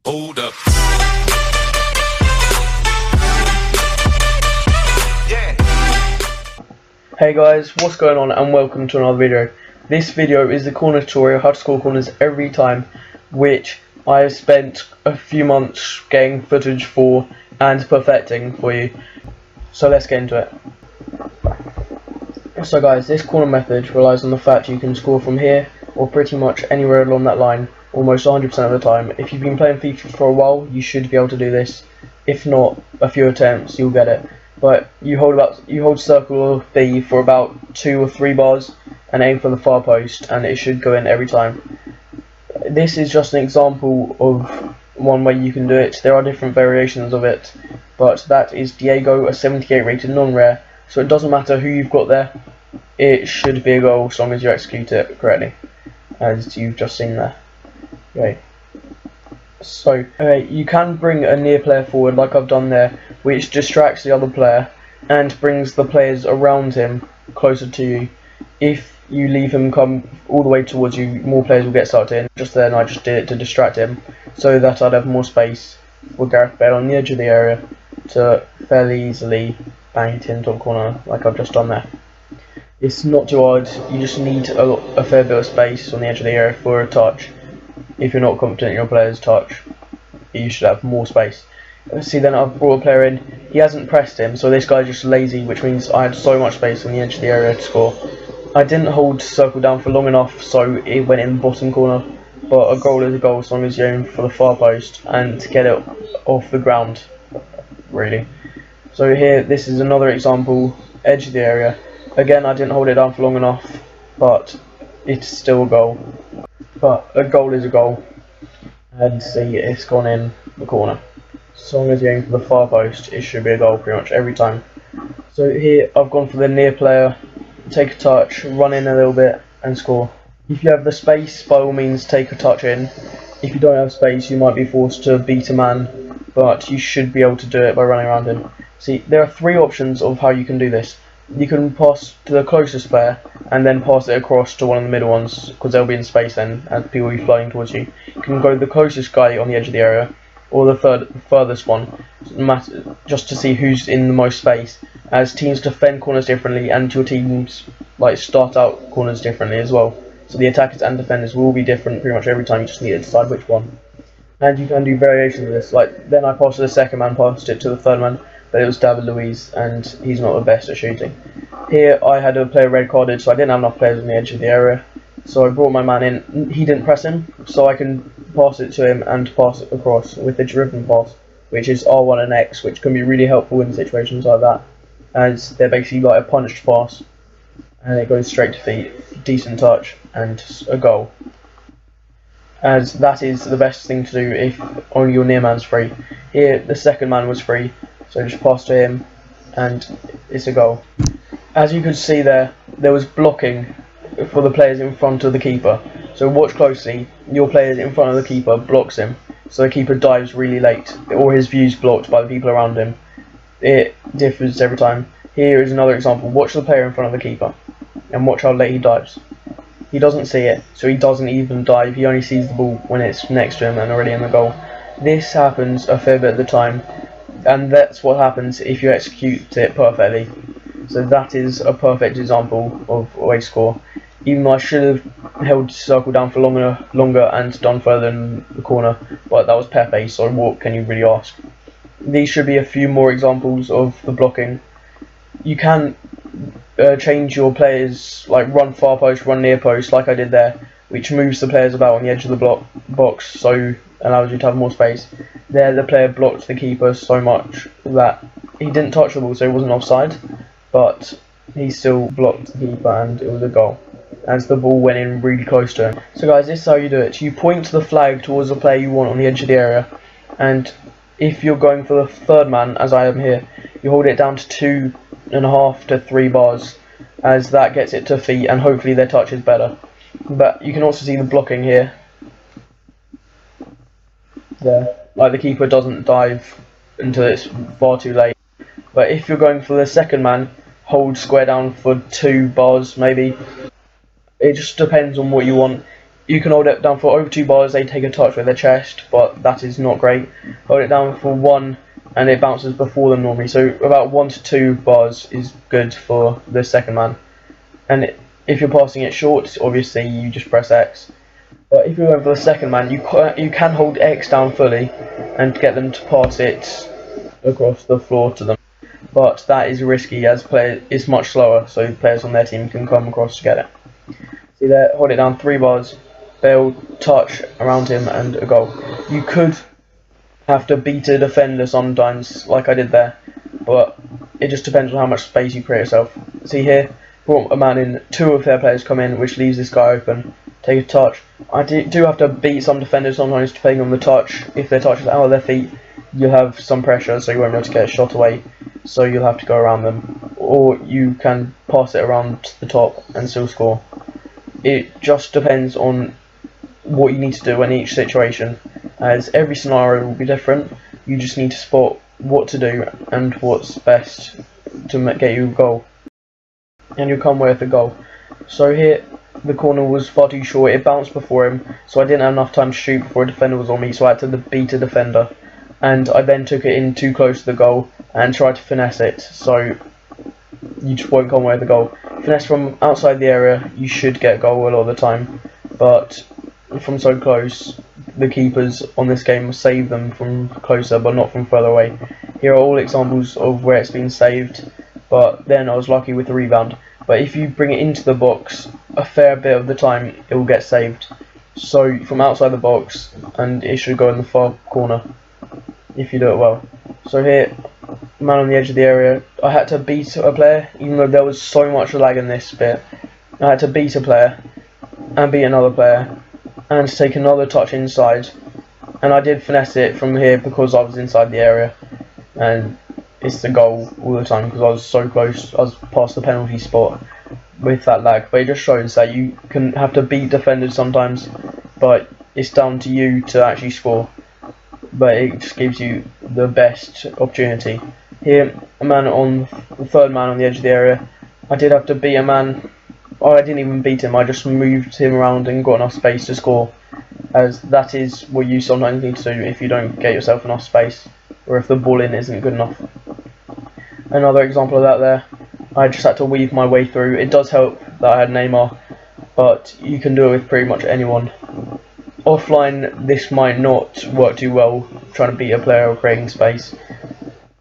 Hold up. Hey guys, what's going on and welcome to another video. This video is the corner tutorial, how to score corners every time, which I have spent a few months getting footage for and perfecting for you. So let's get into it. So guys, this corner method relies on the fact you can score from here or pretty much anywhere along that line almost 100% of the time. If you've been playing FIFA for a while, you should be able to do this. If not, a few attempts, you'll get it. But you hold circle B for about 2 or 3 bars and aim for the far post, and it should go in every time. This is just an example of one way you can do it. There are different variations of it, but that is Diego, a 78 rated non-rare, so it doesn't matter who you've got there, it should be a goal as long as you execute it correctly, as you've just seen there. Okay. So, you can bring a near player forward like I've done there, which distracts the other player and brings the players around him closer to you. If you leave him come all the way towards you, more players will get sucked in. Just then I just did it to distract him, so that I'd have more space for Gareth Bale on the edge of the area to fairly easily bang it in top corner like I've just done there. It's not too hard, you just need a fair bit of space on the edge of the area for a touch. If you're not confident in your player's touch, you should have more space. See, then I've brought a player in, he hasn't pressed him, so this guy's just lazy, which means I had so much space on the edge of the area to score. I didn't hold circle down for long enough, so it went in the bottom corner, but a goal is a goal as long as you aim for the far post and get it off the ground, really. So here, this is another example, edge of the area. Again, I didn't hold it down for long enough, but it's still a goal. But a goal is a goal, and see, it's gone in the corner. As long as you aim for the far post, it should be a goal pretty much every time. So here I've gone for the near player, take a touch, run in a little bit and score. If you have the space, by all means take a touch in. If you don't have space, you might be forced to beat a man, but you should be able to do it by running around him. See, there are 3 options of how you can do this. You can pass to the closest player and then pass it across to one of the middle ones, because they'll be in space then and people will be flying towards you. You can go to the closest guy on the edge of the area, or the furthest one, just to see who's in the most space, as teams defend corners differently and your teams start out corners differently as well. So the attackers and defenders will be different pretty much every time, you just need to decide which one. And you can do variations of this, like then I passed to the second man, passed it to the third man, but it was David Luiz and he's not the best at shooting. Here I had a player red carded, so I didn't have enough players on the edge of the area, so I brought my man in. He didn't press him, so I can pass it to him and pass it across with the driven pass, which is R1 and X, which can be really helpful in situations like that, as they're basically like a punched pass and it goes straight to feet, decent touch and a goal. As that is the best thing to do if only your near man's free. Here the second man was free, so just pass to him and it's a goal. As you could see there was blocking for the players in front of the keeper. So watch closely, your player in front of the keeper blocks him, so the keeper dives really late, or his view's blocked by the people around him. It differs every time. Here is another example, watch the player in front of the keeper, and watch how late he dives. He doesn't see it, so he doesn't even dive, he only sees the ball when it's next to him and already in the goal. This happens a fair bit of the time, and that's what happens if you execute it perfectly. So that is a perfect example of a way to score. Even though I should have held circle down for longer and done further in the corner, but that was Pepe, so what can you really ask? These should be a few more examples of the blocking. You can change your players, like run far post, run near post, like I did there, which moves the players about on the edge of the box, so allows you to have more space. There the player blocked the keeper so much that he didn't touch the ball, so he wasn't offside, but he still blocked the keeper and it was a goal, as the ball went in really close to him. So guys, this is how you do it. You point the flag towards the player you want on the edge of the area, and if you're going for the third man, as I am here, you hold it down to 2.5 to 3 bars, as that gets it to feet and hopefully their touch is better. But you can also see the blocking here. There, like the keeper doesn't dive until it's far too late. But if you're going for the second man, hold square down for 2 bars maybe. It just depends on what you want. you can hold it down for over 2 bars, they take a touch with their chest, but that is not great. Hold it down for 1 and it bounces before them normally, so about 1 to 2 bars is good for the second man. And if you're passing it short, obviously you just press X. But if you're going for the second man, you can hold X down fully and get them to pass it across the floor to them. But that is risky as it's much slower, so players on their team can come across to get it. See there, hold it down 3 bars, they'll touch around him and a goal. You could have to beat a defender sometimes, like I did there, but it just depends on how much space you create yourself. See here, brought a man in, 2 of their players come in, which leaves this guy open. Take a touch. I do have to beat some defenders sometimes depending on the touch. If their touch is out of their feet, you'll have some pressure, so you won't be able to get a shot away, so you'll have to go around them. Or you can pass it around the top and still score. It just depends on what you need to do in each situation, as every scenario will be different. You just need to spot what to do and what's best to get you a goal, and you'll come away with a goal. So here, the corner was far too short, it bounced before him, so I didn't have enough time to shoot before a defender was on me, so I had to beat a defender. And I then took it in too close to the goal and tried to finesse it, so you just won't come away with a goal. Finesse from outside the area, you should get a goal a lot of the time, but from so close, the keepers on this game save them from closer but not from further away. Here are all examples of where it's been saved, but then I was lucky with the rebound. But if you bring it into the box, a fair bit of the time it will get saved. So from outside the box, and it should go in the far corner if you do it well. So here, man on the edge of the area, I had to beat a player, even though there was so much lag in this bit. I had to beat a player, and beat another player, and take another touch inside. And I did finesse it from here because I was inside the area, and it's the goal all the time because I was so close. I was past the penalty spot with that lag. But it just shows that you can have to beat defenders sometimes, but it's down to you to actually score. But it just gives you the best opportunity. Here, a man on the third man on the edge of the area. I did have to beat a man. Oh, I didn't even beat him. I just moved him around and got enough space to score, as that is what you sometimes need to do if you don't get yourself enough space, or if the ball in isn't good enough. Another example of that there, I just had to weave my way through. It does help that I had Neymar, but you can do it with pretty much anyone. Offline, this might not work too well, trying to beat a player or creating space,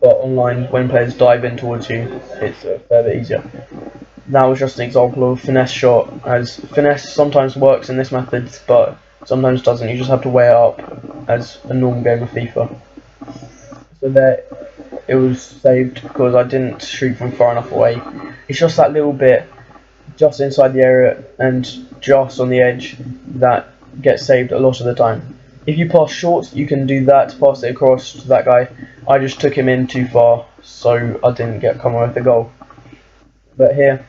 but online, when players dive in towards you, it's a fair bit easier. That was just an example of finesse shot, as finesse sometimes works in this method, but sometimes doesn't. You just have to weigh it up as a normal game of FIFA. So there, it was saved because I didn't shoot from far enough away. It's just that little bit just inside the area and just on the edge that gets saved a lot of the time. If you pass short, you can do that, pass it across to that guy. I just took him in too far, so I didn't come away with the goal. But here,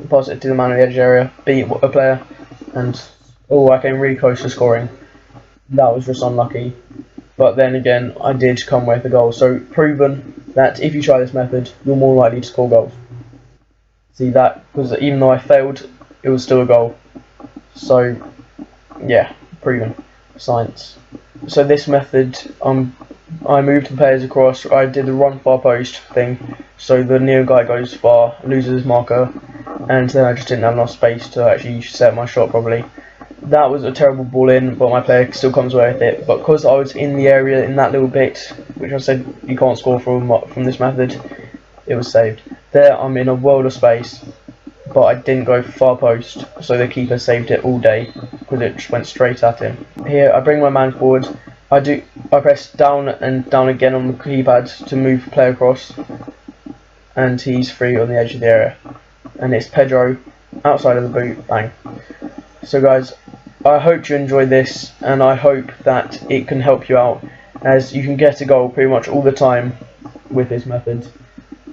pass it to the man on the edge area, beat a player, and I came really close to scoring. That was just unlucky. But then again, I did come away with the goal, so proven that if you try this method, you're more likely to score goals. See that, because even though I failed, it was still a goal. So, yeah, proven. Science. So this method, I moved the players across, I did the run far post thing, so the near guy goes far, loses his marker, and then I just didn't have enough space to actually set my shot properly. That was a terrible ball in, but my player still comes away with it. But because I was in the area in that little bit, which I said you can't score from this method, it was saved. There I'm in a world of space, but I didn't go far post, so the keeper saved it all day because it just went straight at him. Here I bring my man forward. I press down and down again on the keypad to move the player across, and he's free on the edge of the area. And it's Pedro outside of the boot, bang. So guys, I hope you enjoyed this, and I hope that it can help you out, as you can get a goal pretty much all the time with this method,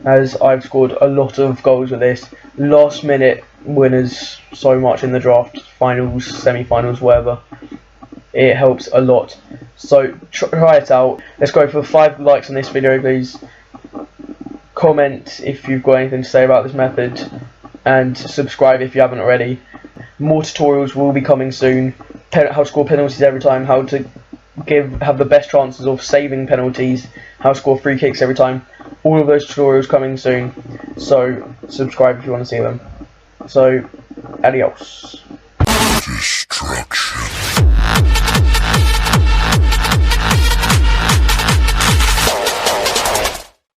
as I've scored a lot of goals with this. Last minute winners so much in the draft, finals, semi-finals, whatever. It helps a lot. So try it out. Let's go for 5 likes on this video, please. Comment if you've got anything to say about this method, and subscribe if you haven't already. More tutorials will be coming soon. How to score penalties every time, how to have the best chances of saving penalties, how to score free kicks every time. All of those tutorials coming soon. So subscribe if you want to see them. So, adios. Destruction.